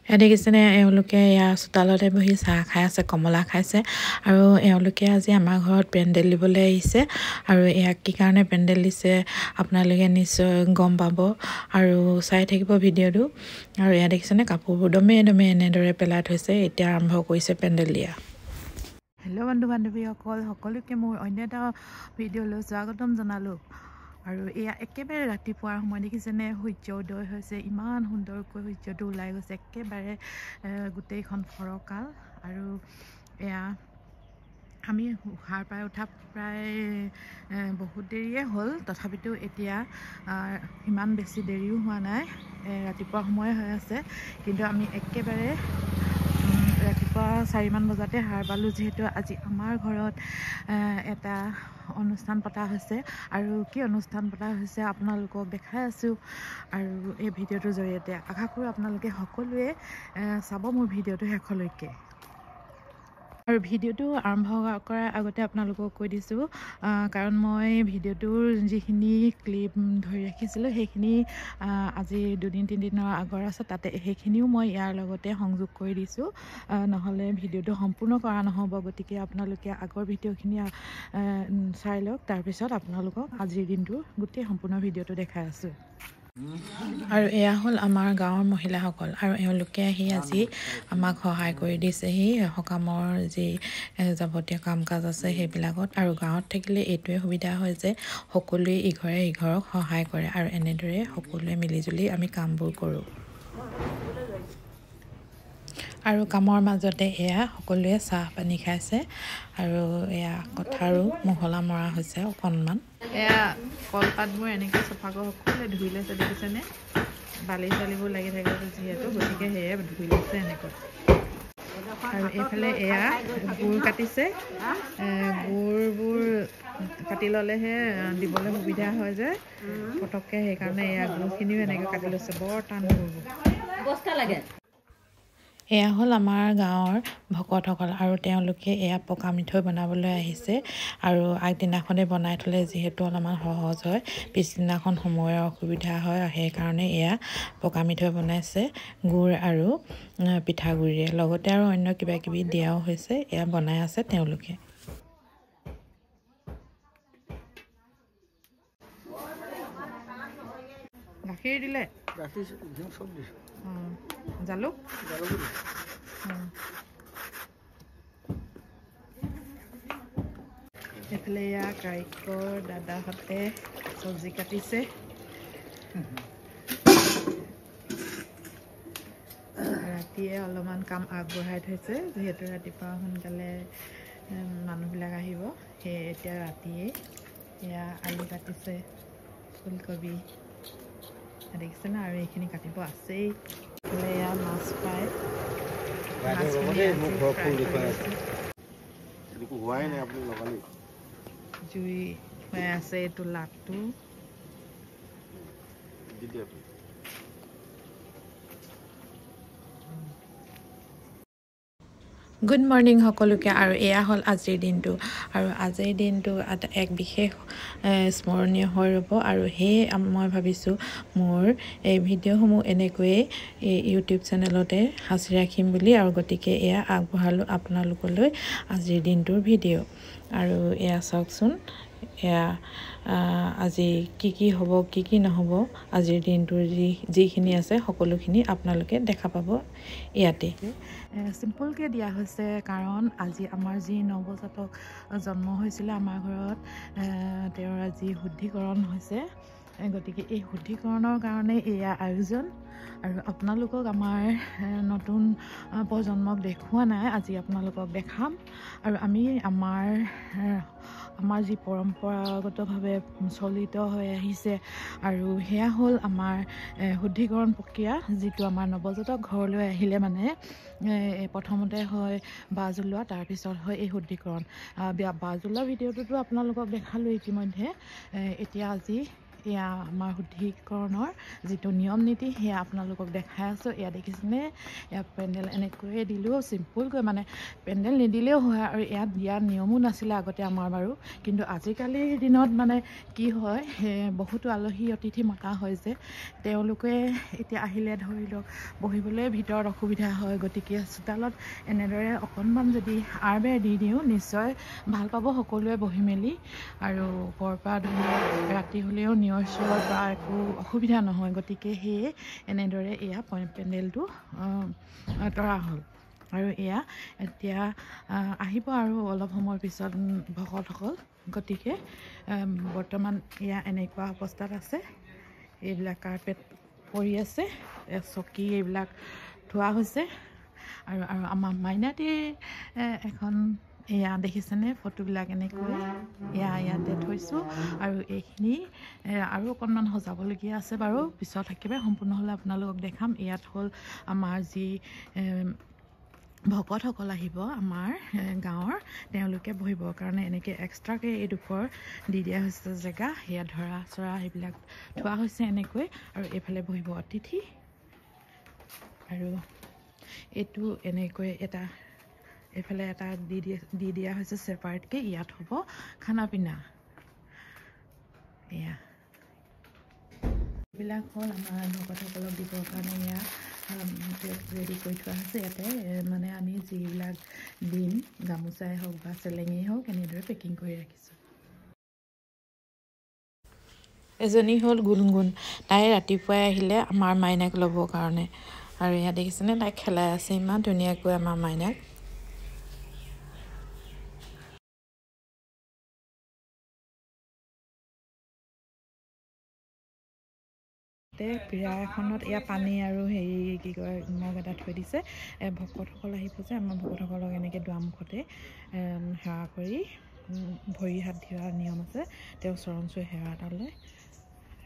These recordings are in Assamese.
দেখিছেনে এওঁলোকে ইয়াৰ চোতালতে বহি চাহ খাই আছে, কমলা খাইছে আৰু এওঁলোকে আজি আমাৰ ঘৰত পেণ্ডেল দিবলৈ আহিছে আৰু ইয়াক কি কাৰণে পেণ্ডেল দিছে আপোনালোকে নিশ্চয় গম পাব আৰু চাই থাকিব ভিডিঅ'টো। আৰু এয়া দেখিছেনে কাপোৰবোৰ দমে এনেদৰে পেলাই থৈছে, এতিয়া আৰম্ভ কৰিছে পেণ্ডেল দিয়া। হেল্ল' বন্ধু বান্ধৱীসকল, সকলোকে মোৰ অন্য এটা ভিডিঅ'লৈ স্বাগতম জনালোঁ। আৰু এয়া একেবাৰে ৰাতিপুৱাৰ সময় দেখিছেনে সূৰ্য উদয় হৈছে, ইমান সুন্দৰকৈ সূৰ্যটো ওলাই গৈছে, একেবাৰে গোটেইখন ফৰকাল। আৰু এয়া আমি সাৰ পাই উঠা প্ৰায় বহুত দেৰিয়ে হ'ল, তথাপিতো এতিয়া ইমান বেছি দেৰিও হোৱা নাই, ৰাতিপুৱা সময় হৈ আছে। কিন্তু আমি একেবাৰে ৰাতিপুৱা 4মান বজাতে সাৰ পালোঁ, যিহেতু আজি আমাৰ ঘৰত এটা অনুষ্ঠান পতা হৈছে। আৰু কি অনুষ্ঠান পতা হৈছে আপোনালোকক দেখাই আছোঁ আৰু এই ভিডিঅ'টোৰ জৰিয়তে আশা কৰোঁ আপোনালোকে সকলোৱে চাব মোৰ ভিডিঅ'টো শেষলৈকে। আৰু ভিডিঅ'টো আৰম্ভ কৰাৰ আগতে আপোনালোকক কৈ দিছোঁ, কাৰণ মই ভিডিঅ'টোৰ যিখিনি ক্লিপ ধৰি ৰাখিছিলোঁ সেইখিনি আজি 2-3 দিনৰ আগৰ আছে, তাতে সেইখিনিও মই ইয়াৰ লগতে সংযোগ কৰি দিছোঁ, নহ'লে ভিডিঅ'টো সম্পূৰ্ণ কৰা নহ'ব। গতিকে আপোনালোকে আগৰ ভিডিঅ'খিনি চাই লওক, তাৰপিছত আপোনালোকক আজিৰ দিনটোৰ গোটেই সম্পূৰ্ণ ভিডিঅ'টো দেখাই আছোঁ। আৰু এয়া হ'ল আমাৰ গাঁৱৰ মহিলাসকল, আৰু এওঁলোকে আহি আজি আমাক সহায় কৰি দিছেহি সকামৰ যি যাৱতীয় কাম কাজ আছে সেইবিলাকত। আৰু গাঁৱত থাকিলে এইটোৱে সুবিধা হয় যে সকলোৱে ইঘৰে সিঘৰক সহায় কৰে আৰু এনেদৰে সকলোৱে মিলিজুলি আমি কামবোৰ কৰোঁ। আৰু কামৰ মাজতে এয়া সকলোৱে চাহ পানী খাইছে আৰু এয়া কথাৰো মহলা মৰা হৈছে অকণমান। এয়া কলপাতবোৰ এনেকৈ চফা কৰি সকলোৱে ধুই লৈছে, দেখিছেনে বালি চালিবোৰ লাগি থাকে যিহেতু, গতিকে সেয়ে ধুই লৈছে এনেকৈ। আৰু এইফালে এয়া গুৰ কাটিছে, গুৰবোৰ কাটি ল'লেহে দিবলৈ সুবিধা হয় যে পটককৈ, সেইকাৰণে এয়া গুৰখিনিও এনেকৈ কাটি লৈছে, বৰ টান গুৰবোৰ। এয়া হ'ল আমাৰ গাঁৱৰ ভকতসকল, আৰু তেওঁলোকে এয়া পকা মিঠৈ বনাবলৈ আহিছে। আৰু আগদিনাখনে বনাই থ'লে যিহেতু অলপমান সহজ হয়, পিছদিনাখন সময়ৰ অসুবিধা হয়, সেইকাৰণে এয়া পকা মিঠৈ বনাইছে গুড় আৰু পিঠাগুড়িৰে, লগতে আৰু অন্য কিবা কিবি দিয়াও হৈছে। এয়া বনাই আছে তেওঁলোকে। গাখীৰ দিলে, জালুক এইফালে এয়া কাৰিকৰ দাদাহঁতে চব্জি কাটিছে। ৰাতিয়ে অলপমান কাম আগবঢ়াই থৈছে, যিহেতু ৰাতিপুৱা সোনকালে মানুহবিলাক আহিব, সেয়ে এতিয়া ৰাতিয়ে এয়া আলু কাটিছে, ফুলকবি দেখিছে না, আৰু এইখিনি কাটিব আছেই। এয়া মাছ ফ্ৰাই, জুই হৈ আছে, এইটো লাটটো। গুড মৰ্ণিং সকলোকে। আৰু এয়া হ'ল আজিৰ দিনটো, আৰু আজিৰ দিনটো এক বিশেষ স্মৰণীয় হৈ ৰ'ব। আৰু সেয়ে মই ভাবিছোঁ মোৰ এই ভিডিঅ'সমূহ এনেকৈয়ে ইউটিউব চেনেলতে সাঁচি ৰাখিম বুলি, আৰু গতিকে এয়া আগবঢ়ালোঁ আপোনালোকলৈ আজিৰ দিনটোৰ ভিডিঅ'। আৰু এয়া চাওকচোন, এয়া আজি কি হ'ব কি নহ'ব, আজিৰ দিনটোৰ যিখিনি আছে সকলোখিনি আপোনালোকে দেখা পাব ইয়াতে। চিম্পলকৈ দিয়া হৈছে, কাৰণ আজি আমাৰ যি নৱজাতক জন্ম হৈছিলে আমাৰ ঘৰত, তেওঁৰ আজি শুদ্ধিকৰণ হৈছে, গতিকে এই শুদ্ধিকৰণৰ কাৰণে এয়া আয়োজন। আৰু আপোনালোকক আমাৰ নতুন প্ৰজন্মক দেখুওৱা নাই, আজি আপোনালোকক দেখাম। আৰু আমি আমাৰ যি পৰম্পৰাগতভাৱে চলিত হৈ আহিছে, আৰু সেয়া হ'ল আমাৰ শুদ্ধিকৰণ প্ৰক্ৰিয়া, যিটো আমাৰ নৱজাতক ঘৰলৈ আহিলে মানে প্ৰথমতে হয় বাহ জ্বলোৱা, তাৰপিছত হয় এই শুদ্ধিকৰণ। বাহ জ্বলোৱা ভিডিঅ'টোতো আপোনালোকক দেখালোঁ ইতিমধ্যে। এতিয়া আজি এয়া আমাৰ শুদ্ধিকৰণৰ যিটো নিয়ম নীতি সেয়া আপোনালোকক দেখাই আছোঁ এয়া দেখিছেনে এয়া পেণ্ডেল এনেকৈয়ে দিলেও চিম্পুলকৈ মানে পেণ্ডেল নিদিলেও হয় আৰু ইয়াত দিয়াৰ নিয়মো নাছিলে আগতে আমাৰ বাৰু কিন্তু আজিকালিৰ দিনত মানে কি হয় বহুতো আলহী অতিথি মতা হয় যে তেওঁলোকে এতিয়া আহিলে ধৰি লওক বহিবলৈ ভিতৰত অসুবিধা হয় গতিকে চোতালত এনেদৰে অকণমান যদি আৰ বেৰ দি দিওঁ নিশ্চয় ভাল পাব সকলোৱে বহি মেলি আৰু ওপৰৰ পৰা ধৰি লওক ৰাতি হ'লেও নিয়ৰ চিয়ৰ বা একো অসুবিধা নহয় গতিকে সেয়ে এনেদৰে এয়া পেণ্ডেলটো তৰা হ'ল আৰু এয়া এতিয়া আহিব আৰু অলপ সময়ৰ পিছত ভকতসকল গতিকে বৰ্তমান এয়া এনেকুৱা অৱস্থাত আছে এইবিলাক কাৰ্পেট পৰি আছে চকী এইবিলাক থোৱা হৈছে আৰু আমাৰ মাইনাটিৰ এখন এয়া দেখিছেনে ফটোবিলাক এনেকৈ ইয়াতে থৈছোঁ আৰু এইখিনি আৰু অকণমান সজাবলগীয়া আছে বাৰু পিছত একেবাৰে সম্পূৰ্ণ হ'লে আপোনালোকক দেখাম ইয়াত হ'ল আমাৰ যি ভকতসকল আহিব আমাৰ গাঁৱৰ তেওঁলোকে বহিবৰ কাৰণে এনেকৈ এক্সট্ৰাকৈ এইডোখৰ দি দিয়া হৈছে জেগা সেয়া ধৰা চৰা সেইবিলাক থোৱা হৈছে এনেকৈ আৰু এইফালে বহিব অতিথি আৰু এইটো এনেকৈ এটা এইফালে এটা দি দিয়া হৈছে ছেপাৰেটকৈ ইয়াত হ'ব খানা পিনা এয়া এইবিলাক হ'ল আমাৰ ভকতসকলক দিবৰ কাৰণে এয়া ৰেডি কৰি থোৱা হৈছে ইয়াতে মানে আমি যিবিলাক দিম গামোচাই হওক বা চেলেঙেই হওক এনেদৰে পেকিং কৰি ৰাখিছোঁ এজনী হ'ল গুণগুণ তাই ৰাতিপুৱাই আহিলে আমাৰ মাইনাক ল'বৰ কাৰণে আৰু ইয়াত দেখিছেনে তাইক খেলাই আছে ইমান ধুনীয়াকৈ আমাৰ মাইনাক পীৰা এখনত এয়া পানী আৰু হেৰি কি কয় মগ এটা থৈ দিছে ভকতসকল আহিব যে আমাৰ ভকতসকলক এনেকৈ দুৱাৰমুখতে সেৱা কৰি ভৰি হাত ধোৱাৰ নিয়ম আছে তেওঁ চৰণ চুই সেৱা এটা লয়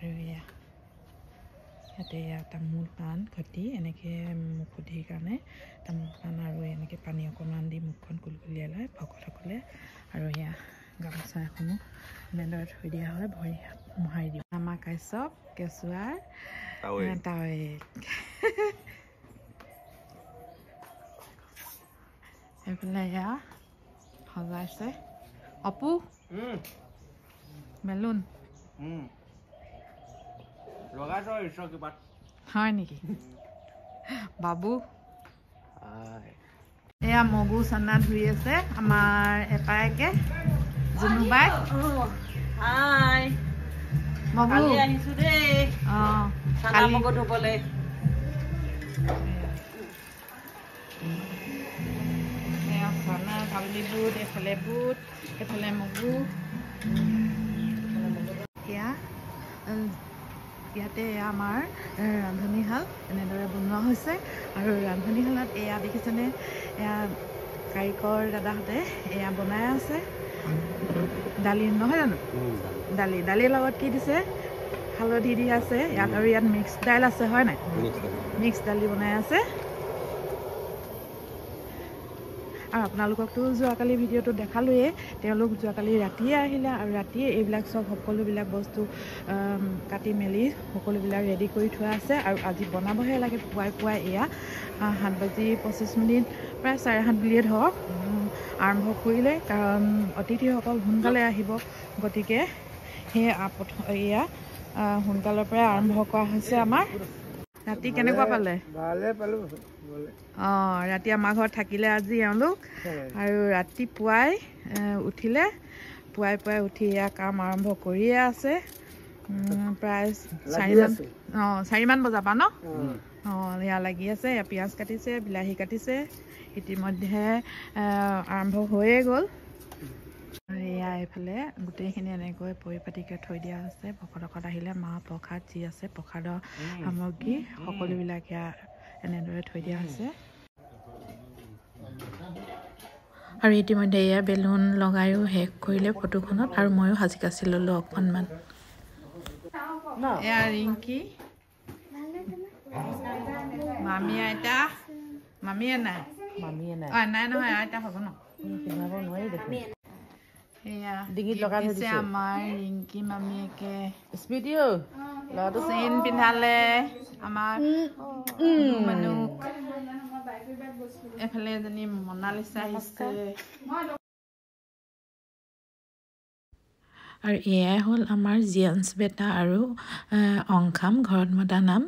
আৰু ইয়াতে এয়া তামোল পাণ ঘটি এনেকৈ মুখুধিৰ কাৰণে তামোল পাণ আৰু এনেকৈ পানী অকণমান দি মুখখন কুলকুলিয়াই লয় ভকতসকলে আৰু এয়া গামোচা এখনো এনেদৰে থৈ দিয়া হয় ভৰি হাত মোহাৰি দিওঁ আমাৰ কাশ্যপ কেঁচুৱাৰ তাৱেক এইফালে এয়া সজাইছে অপু বেলুন হয় নেকি বাবু এয়া মগু চানা ধুই আছে আমাৰ এটাইকে জুনুবাই মগু আহিছো দেই মগু ধুবলে চানা কাবুলি বুট এইফালে বুট এইফালে মগু ইয়াতে আমাৰ ৰান্ধনীশাল এনেদৰে বনোৱা হৈছে আৰু ৰান্ধনীশালত এয়া দেখিছেনে এয়া কাৰিকৰ দাদাহঁতে এয়া বনাই আছে দালি নহয় জানো দালিৰ লগত কি দিছে হালধি দি আছে ইয়াত আৰু ইয়াত মিক্স দাইল আছে হয় নাই মিক্স দালি বনাই আছে আৰু আপোনালোককতো যোৱাকালি ভিডিঅ'টো দেখালোৱেই তেওঁলোক যোৱাকালি ৰাতিয়ে আহিলে আৰু ৰাতিয়ে এইবিলাক চব সকলোবিলাক বস্তু কাটি মেলি সকলোবিলাক ৰেডি কৰি থোৱা আছে আৰু আজি বনাবহে লাগে পুৱাই এয়া 7:25 প্ৰায় 7:30 বুলিয়ে ধৰক আৰম্ভ কৰিলে কাৰণ অতিথিসকল সোনকালে আহিব গতিকে সেয়ে এয়া সোনকালৰ পৰাই আৰম্ভ কৰা হৈছে আমাৰ ৰাতি কেনেকুৱা পালে ৰাতি আমাৰ ঘৰত থাকিলে আজি এওঁলোক আৰু ৰাতিপুৱাই উঠিলে পুৱাই উঠি এয়া কাম আৰম্ভ কৰিয়ে আছে প্ৰায় 4মান বজাৰ পৰা ন এয়া লাগি আছে এয়া পিঁয়াজ কাটিছে বিলাহী কাটিছে ইতিমধ্যে আৰম্ভ হৈয়ে গ'ল এয়া এইফালে গোটেইখিনি এনেকৈ পৰিপাটিকৈ থৈ দিয়া হৈছে ভকতসকল আহিলে মাহ প্ৰসাদ যি আছে প্ৰসাদৰ সামগ্ৰী সকলোবিলাক এয়া এনেদৰে থৈ দিয়া হৈছে আৰু ইতিমধ্যে এয়া বেলুন লগায়ো শেষ কৰিলে ফটোখনত আৰু ময়ো সাজি কাচি ল'লোঁ অকণমান এয়া ৰিংকি মামী আইতা মামীয়ে নাই নাই নহয় আইতা হ'ব ন নোৱাৰি দেখোন এয়া ডিঙিত লগাই থৈ দিছে আমাৰ ৰিংকি মামীয়েকে স্পিডিও ল'ৰাটো চেইন পিন্ধালে আমাৰ মানুহ এফালে এজনী মনালিছা আহিছে আৰু এয়াই হ'ল আমাৰ জিয়ান্স বেটা আৰু অংখাম ঘৰত মতা নাম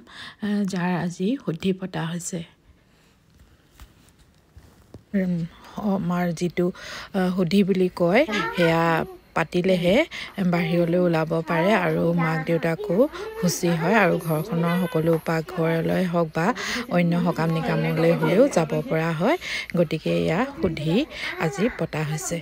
যাৰ আজি শুদ্ধি পতা হৈছে আমাৰ যিটো শুদ্ধি বুলি কয় সেয়া পাতিলেহে বাহিৰলৈ ওলাব পাৰে আৰু মাক দেউতাকো খুচি হয় আৰু ঘৰখনৰ সকলো পাকঘৰলৈ হওক বা অন্য সকাম নিকামলৈ হ'লেও যাব পৰা হয় গতিকে এয়া শুদ্ধি আজি পতা হৈছে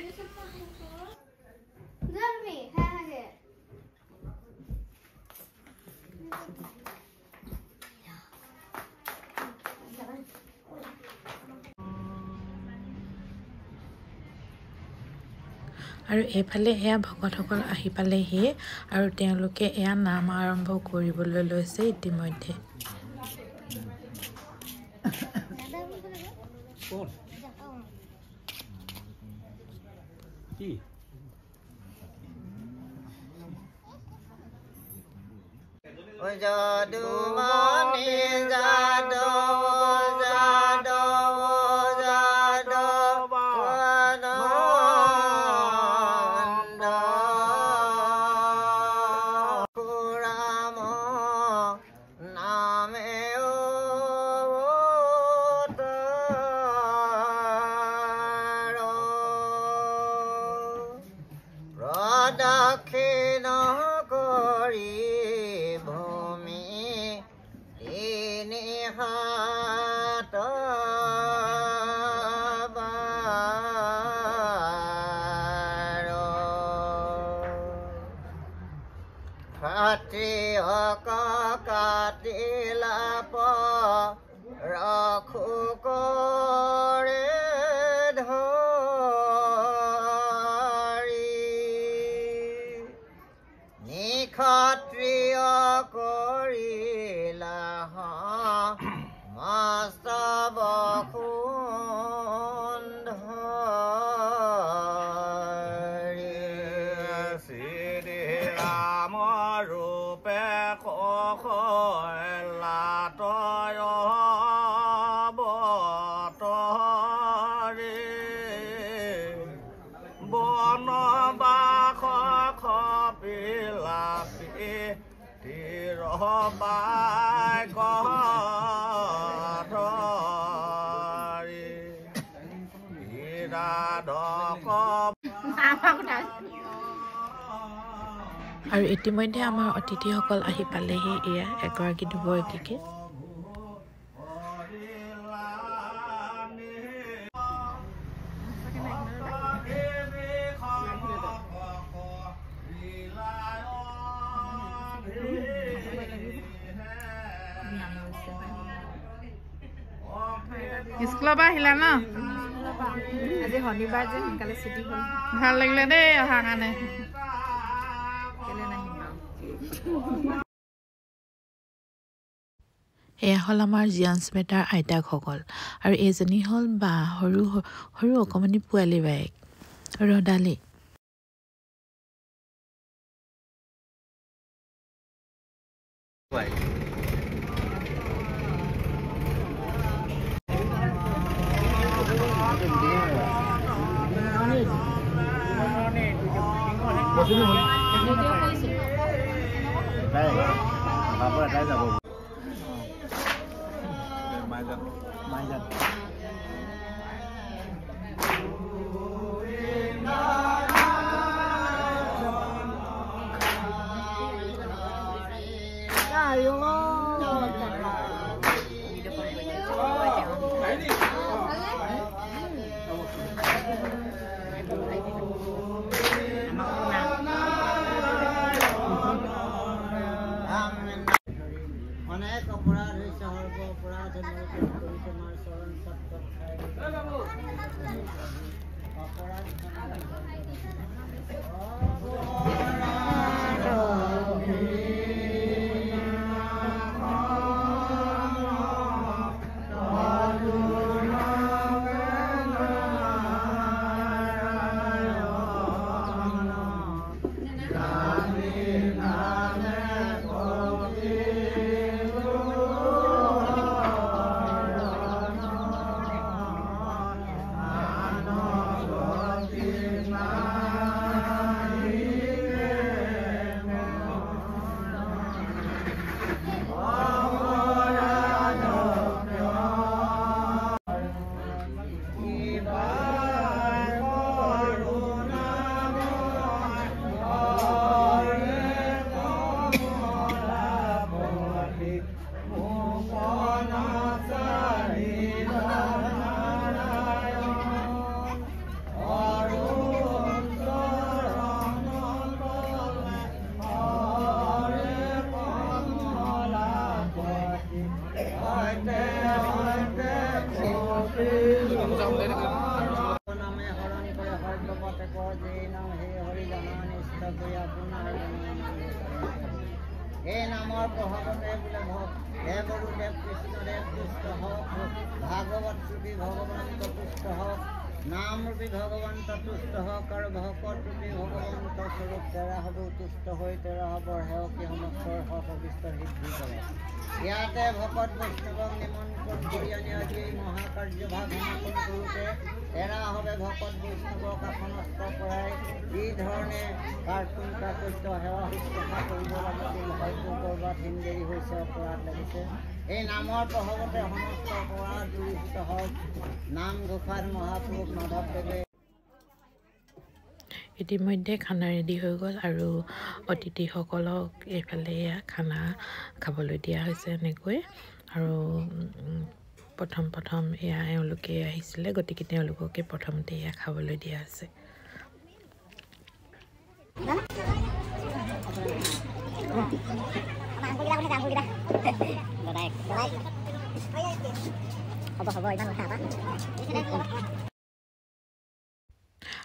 আৰু এইফালে এয়া ভকতসকল আহি পালেহি আৰু তেওঁলোকে এয়া নাম আৰম্ভ কৰিবলৈ লৈছে ইতিমধ্যে আৰু ইতিমধ্যে আমাৰ অতিথিসকল আহি পালেহি এয়া এগৰাকী দুগৰাকীকে স্কুলৰ পৰা আহিলা ন আজি শনিবাৰ যে সোনকালে ছুটি হ'ল ভাল লাগিলে দেই অহাৰ কাৰণে এয়া হ'ল আমাৰ জিয়ান্স বেটাৰ আইতাকসকল আৰু এইজনী হ'ল বা সৰু সৰু অকণমানি পোৱালি বায়েক ৰদালি অনেক অপৰাধ হয়েছে, অল্প অপৰাধ চৰণ সত্য নামে হৰণ কৰে সৰ্বপথে যে নাম হে হৰি জনানিষ্ট কৰি আপোনাৰ হে নামৰ প্ৰভাৱতে বোলে হে গুৰুদেৱ কৃষ্ণদেৱ তুষ্ট হওক ভাগৱত ৰূপী ভগৱন্ত তুষ্ট হওক নাম ৰূপী ভগৱন্ত তুষ্ট হওক আৰু ভকত ৰূপী ভগৱন্ত স্বৰূপ তেৰা হ'ব তুষ্ট হৈ তেৰা হ'ব হেয়কী সমস্তৰ হওক অবিস্তৰ সিদ্ধি কৰে ইয়াতে ভকত বৈষ্ণৱক নিমন্ত্ৰণ কৰি আনি আজি এই মহাকাৰ্যভাগ সমাপন কৰোঁতে এৰা হবে ভকত বৈষ্ণৱক আসনস্থ কৰাই যি ধৰণে কাৰ্টুন কাকত্য সেৱা শুশ্ৰূষা কৰিব লাগিছিল হয়তো ক'ৰবাত হিন্দেৰী হৈছে অপৰাধ লাগিছে এই নামৰ প্ৰভাৱতে সমস্ত অপৰাধ দূৰীভূত হওক নাম ঘোষাৰ মহাপুৰুষ মাধৱদেৱে ইতিমধ্যে খানা ৰেডি হৈ গ'ল আৰু অতিথিসকলক এইফালে খানা খাবলৈ দিয়া হৈছে এনেকৈ আৰু প্ৰথম এয়া এওঁলোকে আহিছিলে গতিকে তেওঁলোককে প্ৰথমতে এয়া খাবলৈ দিয়া হৈছে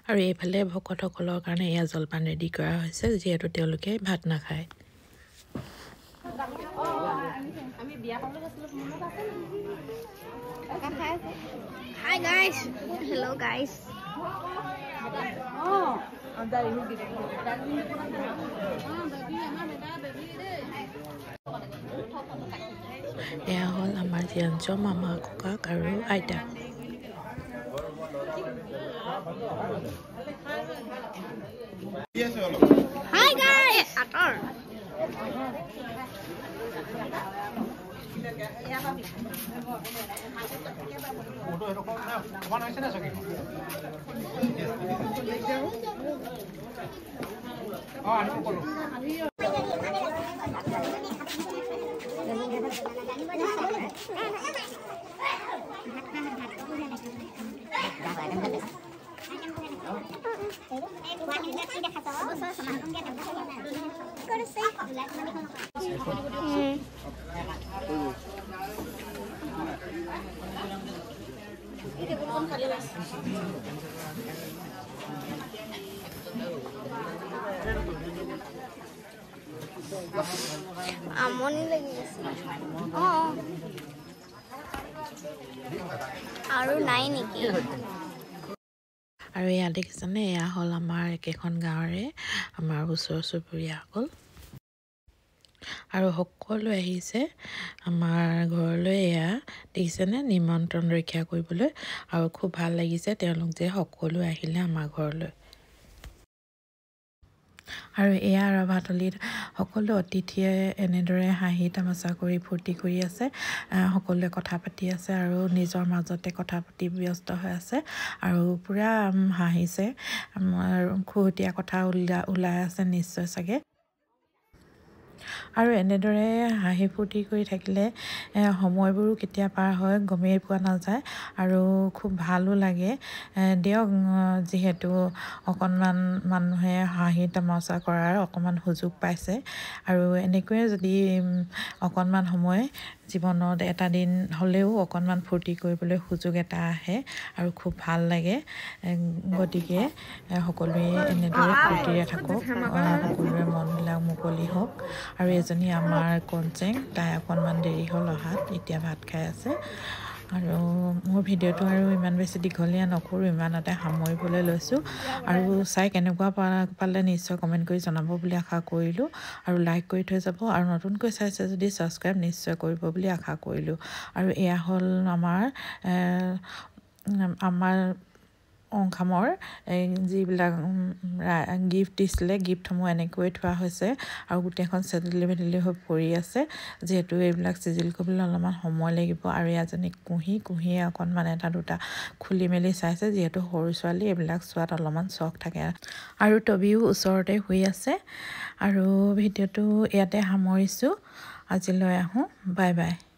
আৰু এইফালে ভকতসকলৰ কাৰণে এয়া জলপান ৰেডি কৰা হৈছে যিহেতু তেওঁলোকে ভাত নাখায় Hi guys. Hello guys. এয়া হ'ল আমাৰ জ্ঞানচ মামা ককাক আৰু আইতা Hi guys. Ator. আমনি লাগি আছে আৰু নাই নেকি আৰু এয়া দেখিছেনে এয়া হ'ল আমাৰ একেখন গাঁৱৰে আমাৰ ওচৰ চুবুৰীয়াসকল আৰু সকলো আহিছে আমাৰ ঘৰলৈ এয়া দেখিছেনে নিমন্ত্ৰণ ৰক্ষা কৰিবলৈ আৰু খুব ভাল লাগিছে তেওঁলোক যে সকলো আহিলে আমাৰ ঘৰলৈ আৰু এয়া ৰভাতলিত সকলো অতিথিয়ে এনেদৰে হাঁহি তামাচা কৰি ফূৰ্তি কৰি আছে সকলোৱে কথা পাতি আছে আৰু নিজৰ মাজতে কথা পাতি ব্যস্ত হৈ আছে আৰু পুৰা হাঁহিছে খুহুতীয়া কথা ওলাই আছে নিশ্চয় চাগে আৰু এনেদৰে হাঁহি ফূৰ্তি কৰি থাকিলে সময়বোৰো কেতিয়া পাৰ হয় গমেই পোৱা নাযায় আৰু খুব ভালো লাগে দিয়ক যিহেতু অকণমান মানুহে হাঁহি তামাচা কৰাৰ অকণমান সুযোগ পাইছে আৰু এনেকৈয়ে যদি অকণমান সময় জীৱনত এটা দিন হ'লেও অকণমান ফূৰ্তি কৰিবলৈ সুযোগ এটা আহে আৰু খুব ভাল লাগে গতিকে সকলোৱে এনেদৰে ফূৰ্তিৰে থাকক সকলোৰে মনবিলাক মুকলি হওক আৰু এজনী আমাৰ কনচেং তাই অকণমান দেৰি হ'ল অহাত এতিয়া ভাত খাই আছে আৰু মোৰ ভিডিঅ'টো আৰু ইমান বেছি দীঘলীয়া নকৰোঁ ইমানতে সামৰিবলৈ লৈছোঁ আৰু চাই কেনেকুৱা পালে নিশ্চয় কমেণ্ট কৰি জনাব বুলি আশা কৰিলোঁ আৰু লাইক কৰি থৈ যাব আৰু নতুনকৈ চাইছে যদি ছাবস্ক্ৰাইব নিশ্চয় কৰিব বুলি আশা কৰিলোঁ আৰু এয়া হ'ল আমাৰ অংখামৰ যিবিলাক গিফ্ট দিছিলে গিফ্টসমূহ এনেকৈ থোৱা হৈছে আৰু গোটেইখন চেদেলি ভেদেলি হৈ পৰি আছে যিহেতু এইবিলাক চিজিল কৰিবলৈ অলপমান সময় লাগিব আৰু এজনী কুঁহিয়ে অকণমান এটা দুটা খুলি মেলি চাইছে যিহেতু সৰু ছোৱালী এইবিলাক চোৱাত অলপমান চখ থাকে আৰু টবিও ওচৰতে শুই আছে আৰু ভিডিঅ'টো ইয়াতে সামৰিছোঁ আজিলৈ আহোঁ বাই বাই